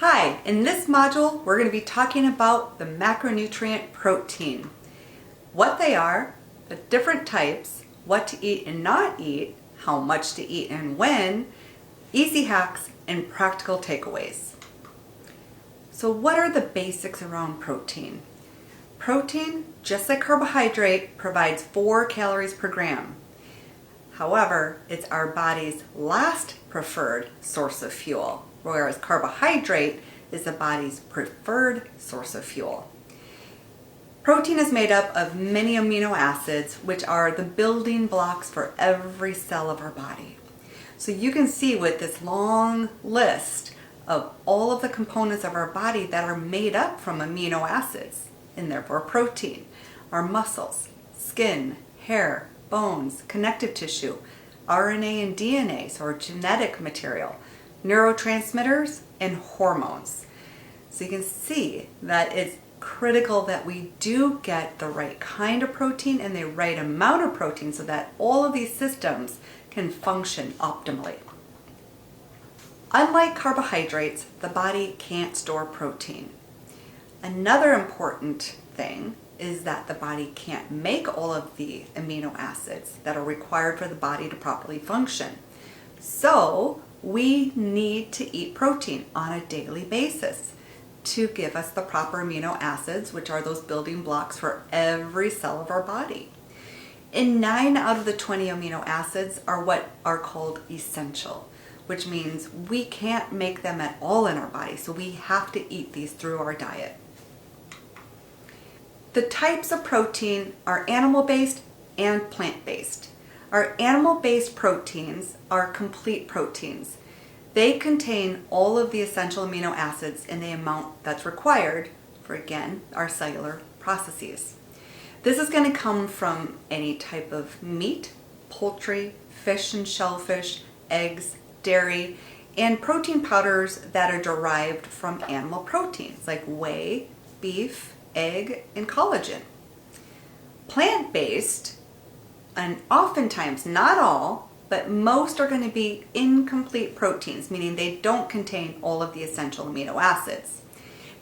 Hi, in this module we're going to be talking about the macronutrient protein, what they are, the different types, what to eat and not eat, how much to eat and when, easy hacks, and practical takeaways. So what are the basics around protein? Protein, just like carbohydrate, provides 4 calories per gram. However, it's our body's last preferred source of fuel, whereas carbohydrate is the body's preferred source of fuel. Protein is made up of many amino acids, which are the building blocks for every cell of our body. So you can see with this long list of all of the components of our body that are made up from amino acids, and therefore protein, our muscles, skin, hair, bones, connective tissue, RNA and DNA, so our genetic material, neurotransmitters, and hormones. So you can see that it's critical that we do get the right kind of protein and the right amount of protein so that all of these systems can function optimally. Unlike carbohydrates, the body can't store protein. Another important thing is that the body can't make all of the amino acids that are required for the body to properly function. So we need to eat protein on a daily basis to give us the proper amino acids, which are those building blocks for every cell of our body. And 9 out of the 20 amino acids are what are called essential, which means we can't make them at all in our body, so we have to eat these through our diet. The types of protein are animal-based and plant-based. Our animal-based proteins are complete proteins. They contain all of the essential amino acids in the amount that's required for, again, our cellular processes. This is going to come from any type of meat, poultry, fish and shellfish, eggs, dairy, and protein powders that are derived from animal proteins like whey, beef, egg, and collagen. Plant-based, and oftentimes, not all, but most are going to be incomplete proteins, meaning they don't contain all of the essential amino acids.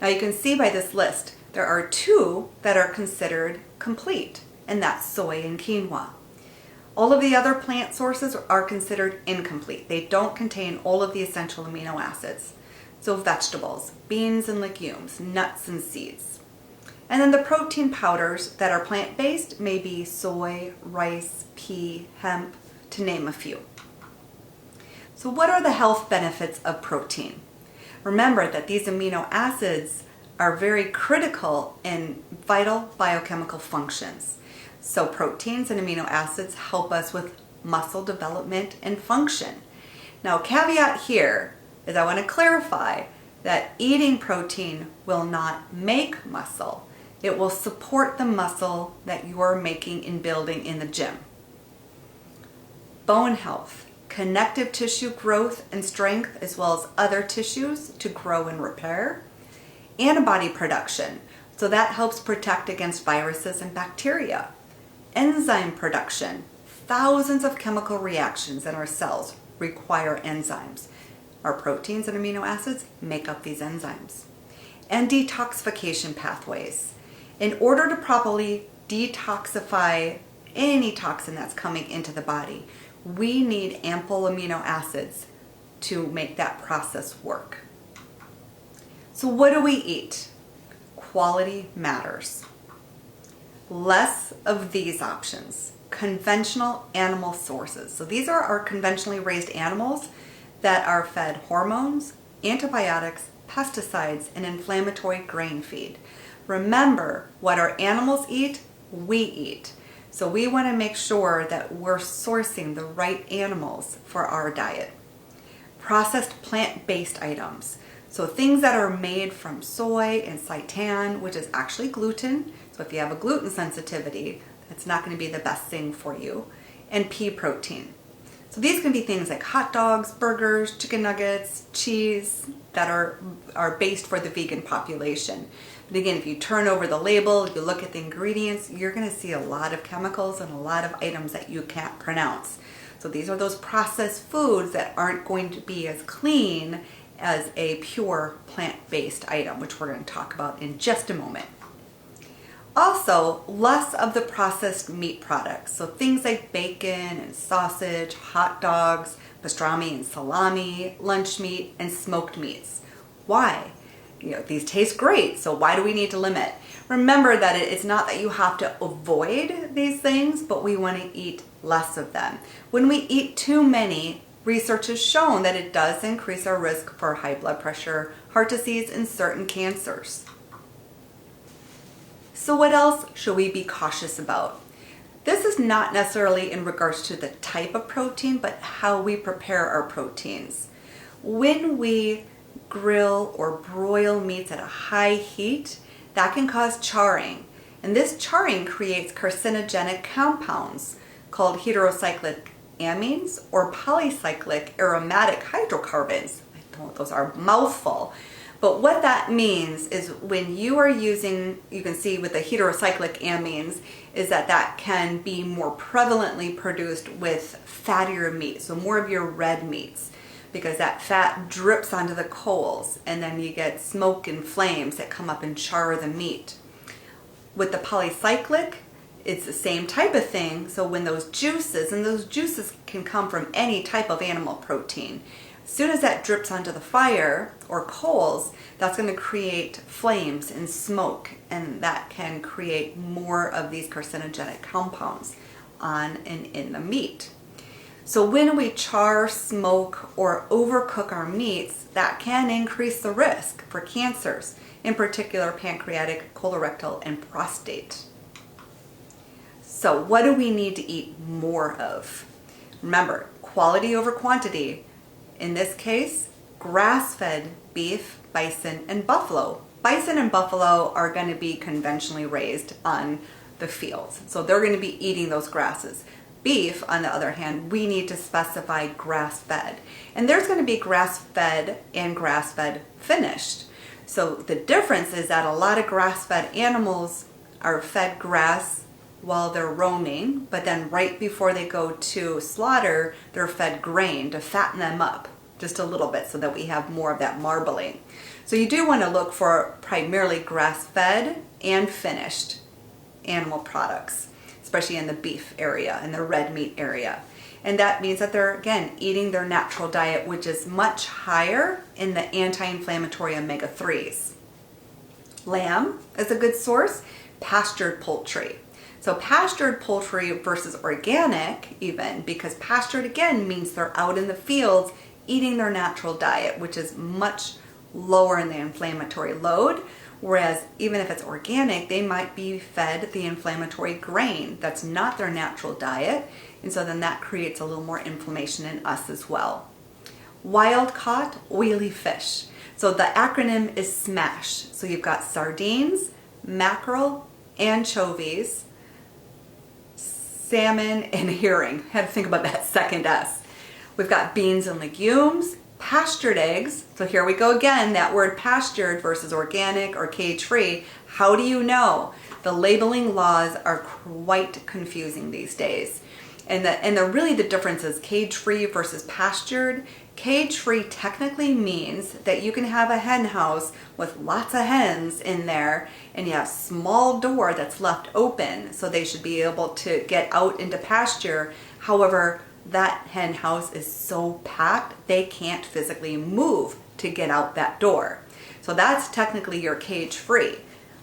Now you can see by this list, there are 2 that are considered complete, and that's soy and quinoa. All of the other plant sources are considered incomplete. They don't contain all of the essential amino acids. So vegetables, beans and legumes, nuts and seeds. And then the protein powders that are plant-based may be soy, rice, pea, hemp, to name a few. So what are the health benefits of protein? Remember that these amino acids are very critical in vital biochemical functions. So proteins and amino acids help us with muscle development and function. Now, caveat here is I want to clarify that eating protein will not make muscle. It will support the muscle that you are making and building in the gym. Bone health, connective tissue growth and strength, as well as other tissues to grow and repair. Antibody production, so that helps protect against viruses and bacteria. Enzyme production, thousands of chemical reactions in our cells require enzymes. Our proteins and amino acids make up these enzymes. And detoxification pathways. In order to properly detoxify any toxin that's coming into the body, we need ample amino acids to make that process work. So what do we eat? Quality matters. Less of these options. Conventional animal sources. So these are our conventionally raised animals that are fed hormones, antibiotics, pesticides, and inflammatory grain feed. Remember, what our animals eat, we eat. So we want to make sure that we're sourcing the right animals for our diet. Processed plant-based items. So things that are made from soy and seitan, which is actually gluten. So if you have a gluten sensitivity, that's not going to be the best thing for you. And pea protein. So these can be things like hot dogs, burgers, chicken nuggets, cheese that are based for the vegan population. But again, if you turn over the label, you look at the ingredients, you're going to see a lot of chemicals and a lot of items that you can't pronounce. So these are those processed foods that aren't going to be as clean as a pure plant-based item, which we're going to talk about in just a moment. Also, less of the processed meat products. So things like bacon and sausage, hot dogs, pastrami and salami, lunch meat, and smoked meats. Why? These taste great, so why do we need to limit? Remember that it's not that you have to avoid these things, but we want to eat less of them. When we eat too many, research has shown that it does increase our risk for high blood pressure, heart disease, and certain cancers. So what else should we be cautious about? This is not necessarily in regards to the type of protein, but how we prepare our proteins. When we grill or broil meats at a high heat, that can cause charring. And this charring creates carcinogenic compounds called heterocyclic amines or polycyclic aromatic hydrocarbons. I know those are a mouthful. But what that means is when you are using, you can see with the heterocyclic amines, is that can be more prevalently produced with fattier meat, so more of your red meats, because that fat drips onto the coals and then you get smoke and flames that come up and char the meat. With the polycyclic, it's the same type of thing, so when those juices, and those juices can come from any type of animal protein, as soon as that drips onto the fire or coals, that's going to create flames and smoke, and that can create more of these carcinogenic compounds on and in the meat. So when we char, smoke, or overcook our meats, that can increase the risk for cancers, in particular pancreatic, colorectal, and prostate. So what do we need to eat more of? Remember, quality over quantity. In this case, grass-fed beef, bison, and buffalo. Bison and buffalo are going to be conventionally raised on the fields, so they're going to be eating those grasses. Beef, on the other hand, we need to specify grass-fed. And there's going to be grass-fed and grass-fed finished. So the difference is that a lot of grass-fed animals are fed grass while they're roaming, but then right before they go to slaughter, they're fed grain to fatten them up just a little bit so that we have more of that marbling. So you do want to look for primarily grass-fed and finished animal products, especially in the beef area and the red meat area. And that means that they're, again, eating their natural diet, which is much higher in the anti-inflammatory omega-3s. Lamb is a good source, pastured poultry. So pastured poultry versus organic even, because pastured again means they're out in the fields eating their natural diet, which is much lower in the inflammatory load. Whereas even if it's organic, they might be fed the inflammatory grain. That's not their natural diet. And so then that creates a little more inflammation in us as well. Wild caught oily fish. So the acronym is SMASH. So you've got sardines, mackerel, anchovies, salmon, and herring. I had to think about that second S. We've got beans and legumes, pastured eggs. So here we go again, that word pastured versus organic or cage-free. How do you know? The labeling laws are quite confusing these days. And really the difference is cage-free versus pastured. Cage-free technically means that you can have a hen house with lots of hens in there and you have a small door that's left open so they should be able to get out into pasture. However, that hen house is so packed they can't physically move to get out that door. So that's technically your cage-free.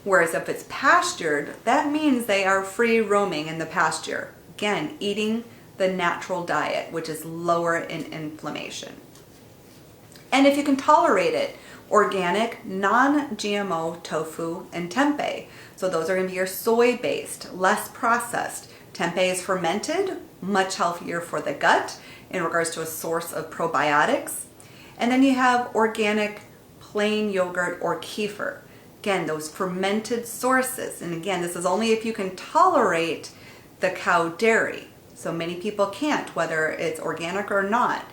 Whereas if it's pastured, that means they are free roaming in the pasture. Again, eating the natural diet, which is lower in inflammation. And if you can tolerate it, organic, non-GMO tofu and tempeh. So those are going to be your soy-based, less processed. Tempeh is fermented, much healthier for the gut in regards to a source of probiotics. And then you have organic plain yogurt or kefir. Again, those fermented sources. And again, this is only if you can tolerate the cow dairy. So many people can't, whether it's organic or not.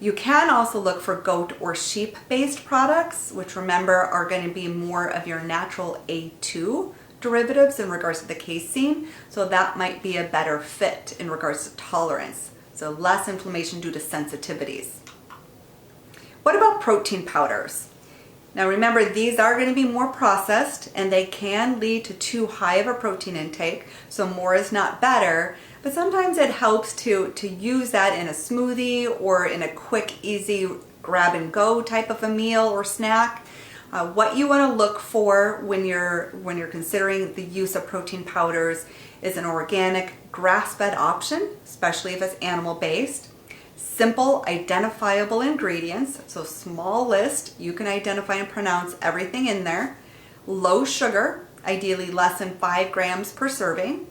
You can also look for goat or sheep-based products, which remember are going to be more of your natural A2 derivatives in regards to the casein. So that might be a better fit in regards to tolerance. So less inflammation due to sensitivities. What about protein powders? Now remember, these are going to be more processed and they can lead to too high of a protein intake, so more is not better, but sometimes it helps to use that in a smoothie or in a quick, easy grab and go type of a meal or snack. What you want to look for when you're considering the use of protein powders is an organic grass-fed option, especially if it's animal-based. Simple, identifiable ingredients, so small list, you can identify and pronounce everything in there. Low sugar, ideally less than 5 grams per serving.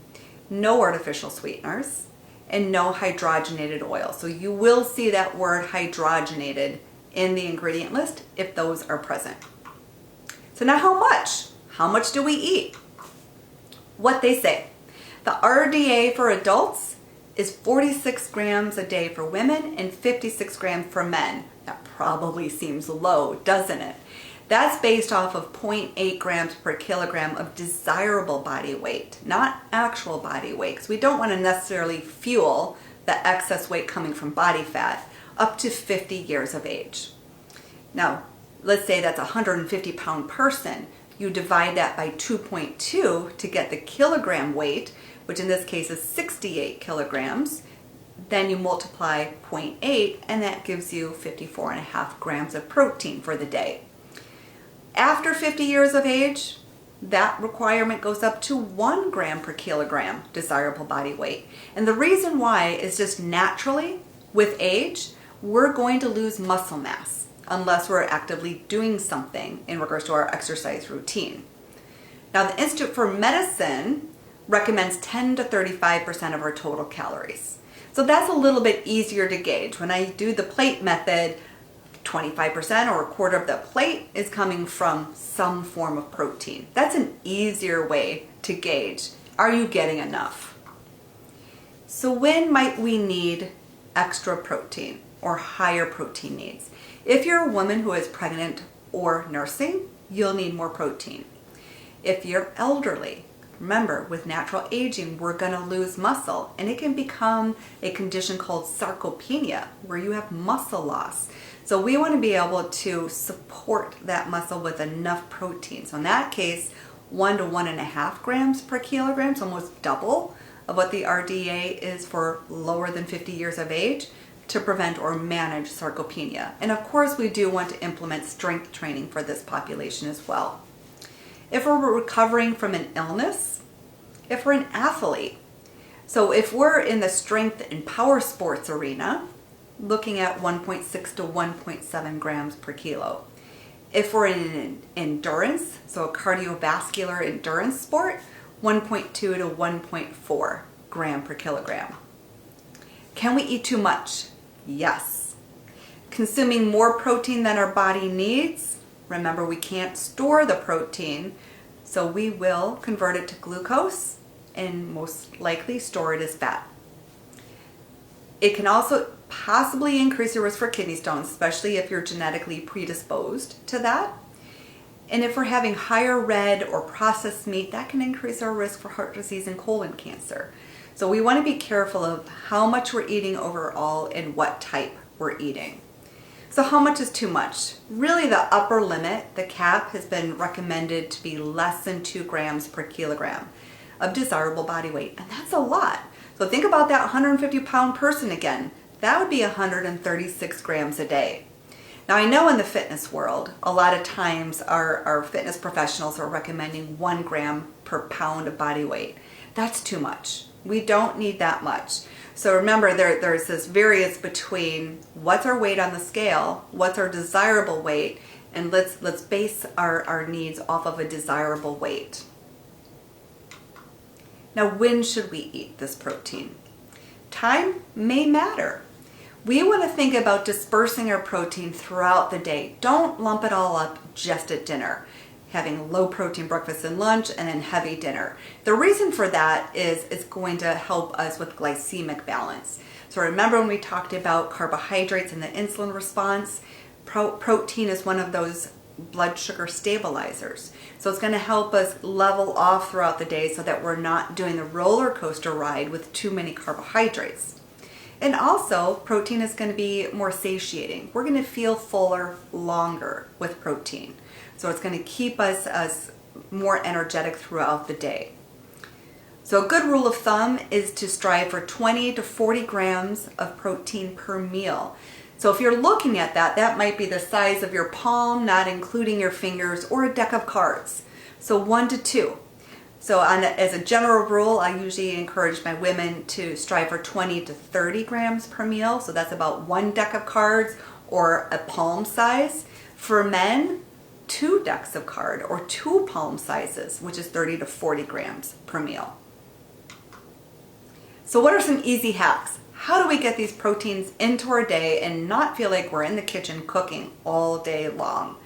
No artificial sweeteners, and no hydrogenated oil. So you will see that word hydrogenated in the ingredient list if those are present. So now how much? How much do we eat? What they say. The RDA for adults is 46 grams a day for women and 56 grams for men. That probably seems low, doesn't it? That's based off of 0.8 grams per kilogram of desirable body weight, not actual body weight, because we don't want to necessarily fuel the excess weight coming from body fat up to 50 years of age. Now, let's say that's a 150-pound person. You divide that by 2.2 to get the kilogram weight, which in this case is 68 kilograms. Then you multiply 0.8 and that gives you 54.5 grams of protein for the day. After 50 years of age, that requirement goes up to 1 gram per kilogram desirable body weight. And the reason why is just naturally, with age, we're going to lose muscle mass unless we're actively doing something in regards to our exercise routine. Now, the Institute for Medicine recommends 10 to 35% of our total calories. So that's a little bit easier to gauge. When I do the plate method, 25% or a quarter of the plate is coming from some form of protein. That's an easier way to gauge. Are you getting enough? So when might we need extra protein or higher protein needs? If you're a woman who is pregnant or nursing, you'll need more protein. If you're elderly, remember, with natural aging, we're going to lose muscle, and it can become a condition called sarcopenia, where you have muscle loss. So we want to be able to support that muscle with enough protein. So in that case, 1 to 1.5 grams per kilogram, so almost double of what the RDA is for lower than 50 years of age, to prevent or manage sarcopenia. And of course, we do want to implement strength training for this population as well. If we're recovering from an illness, if we're an athlete, so if we're in the strength and power sports arena, looking at 1.6 to 1.7 grams per kilo. If we're in an endurance, so a cardiovascular endurance sport, 1.2 to 1.4 gram per kilogram. Can we eat too much? Yes. Consuming more protein than our body needs. Remember, we can't store the protein, so we will convert it to glucose and most likely store it as fat. It can also possibly increase your risk for kidney stones, especially if you're genetically predisposed to that. And if we're having higher red or processed meat, that can increase our risk for heart disease and colon cancer. So we want to be careful of how much we're eating overall and what type we're eating. So how much is too much? Really, the upper limit, the cap, has been recommended to be less than 2 grams per kilogram of desirable body weight. And that's a lot. So think about that 150-pound person again. That would be 136 grams a day. Now, I know in the fitness world, a lot of times our fitness professionals are recommending 1 gram per pound of body weight. That's too much. We don't need that much. So remember, there's this variance between what's our weight on the scale, what's our desirable weight, and let's base our needs off of a desirable weight. Now, when should we eat this protein? Time may matter. We want to think about dispersing our protein throughout the day. Don't lump it all up just at dinner, having low protein breakfast and lunch and then heavy dinner. The reason for that is it's going to help us with glycemic balance. So remember when we talked about carbohydrates and the insulin response, protein is one of those blood sugar stabilizers. So it's going to help us level off throughout the day so that we're not doing the roller coaster ride with too many carbohydrates. And also, protein is going to be more satiating. We're going to feel fuller longer with protein. So it's going to keep us more energetic throughout the day. So a good rule of thumb is to strive for 20 to 40 grams of protein per meal. So if you're looking at that, that might be the size of your palm, not including your fingers, or a deck of cards. So 1 to 2. So as a general rule, I usually encourage my women to strive for 20 to 30 grams per meal. So that's about 1 deck of cards or a palm size. For men, 2 decks of card or 2 palm sizes, which is 30 to 40 grams per meal. So what are some easy hacks? How do we get these proteins into our day and not feel like we're in the kitchen cooking all day long?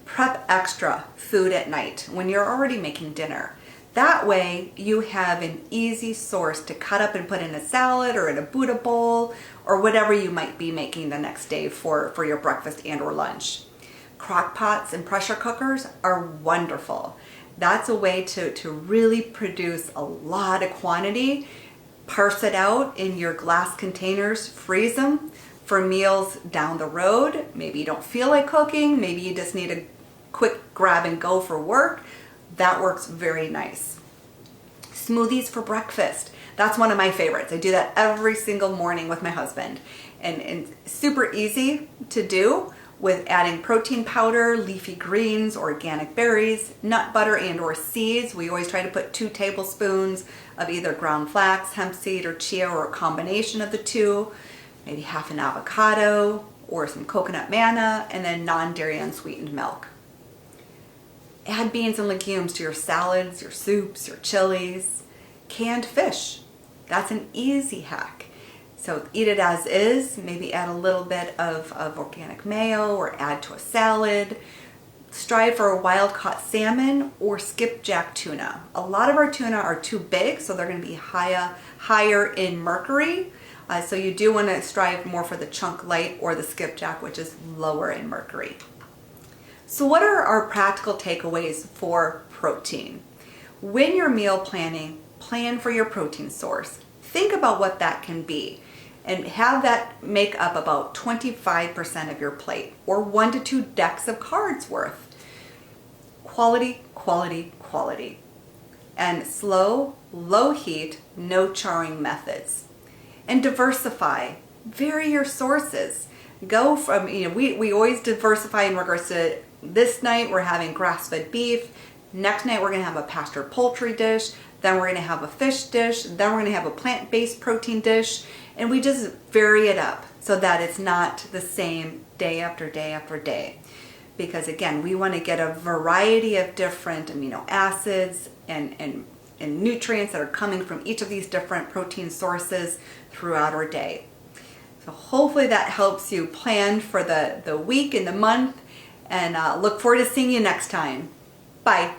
Prep extra food at night when you're already making dinner. That way you have an easy source to cut up and put in a salad or in a Buddha bowl or whatever you might be making the next day for your breakfast and or lunch. Crock pots and pressure cookers are wonderful. That's a way to really produce a lot of quantity. Parse it out in your glass containers, freeze them for meals down the road. Maybe you don't feel like cooking, maybe you just need a quick grab and go for work. That works very nice. Smoothies for breakfast. That's one of my favorites. I do that every single morning with my husband. And super easy to do with adding protein powder, leafy greens, organic berries, nut butter and or seeds. We always try to put 2 tablespoons of either ground flax, hemp seed, or chia, or a combination of the 2. Maybe half an avocado or some coconut manna, and then non-dairy unsweetened milk. Add beans and legumes to your salads, your soups, your chilies. Canned fish. That's an easy hack. So eat it as is, maybe add a little bit of organic mayo or add to a salad. Strive for a wild-caught salmon or skipjack tuna. A lot of our tuna are too big, so they're going to be higher in mercury. So you do want to strive more for the chunk light or the skipjack, which is lower in mercury. So what are our practical takeaways for protein? When you're meal planning, plan for your protein source. Think about what that can be and have that make up about 25% of your plate or 1 to 2 decks of cards worth. Quality, quality, quality. And slow, low heat, no charring methods. And diversify. Vary your sources. Go from, we always diversify in regards to this night we're having grass-fed beef. Next night we're going to have a pastured poultry dish. Then we're going to have a fish dish. Then we're going to have a plant-based protein dish. And we just vary it up so that it's not the same day after day after day. Because again, we want to get a variety of different amino acids and nutrients that are coming from each of these different protein sources throughout our day. So hopefully that helps you plan for the week and the month. And look forward to seeing you next time. Bye.